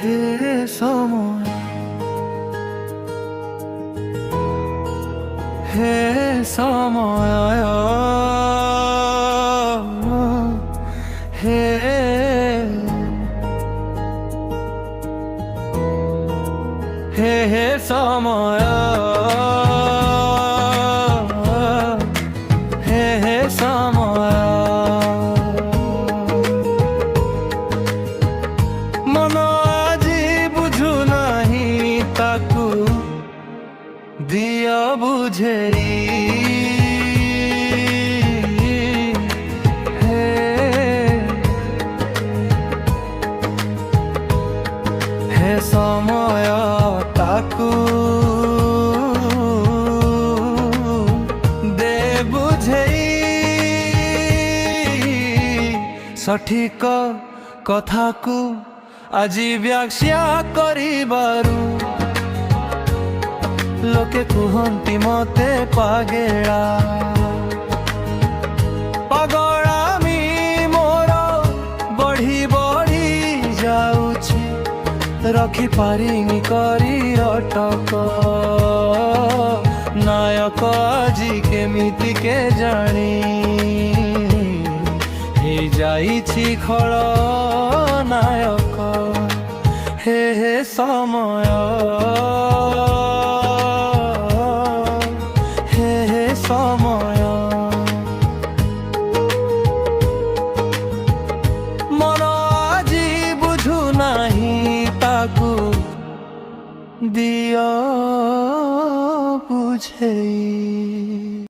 হে সময়, হে সময়, হে হে হে সময়, হে হে সময়। মন আজি বুঝু নাহি তাকু দিয় বুঝেই, হে হে সময় তাকু দে বুঝেই। সঠিক কথাকু আজি ব্যাখ্যা করিবারু লোকে কুহନ୍ତି মতে পাগেলা। পাগଳାମି ମୋର ବଢି ବଢି ଯାଉଛି, ରଖି ପାରିନି କରି ଅଟକ। ନାୟକ ଆଜି କେମିତି କେଜାଣି ହେଇଯାଇଛି ଖଳନାୟକ। ହେ ହେ ସମୟ, হে হে সময়। মন আজি বুঝু নাহি তাকু দিয় বুঝেই।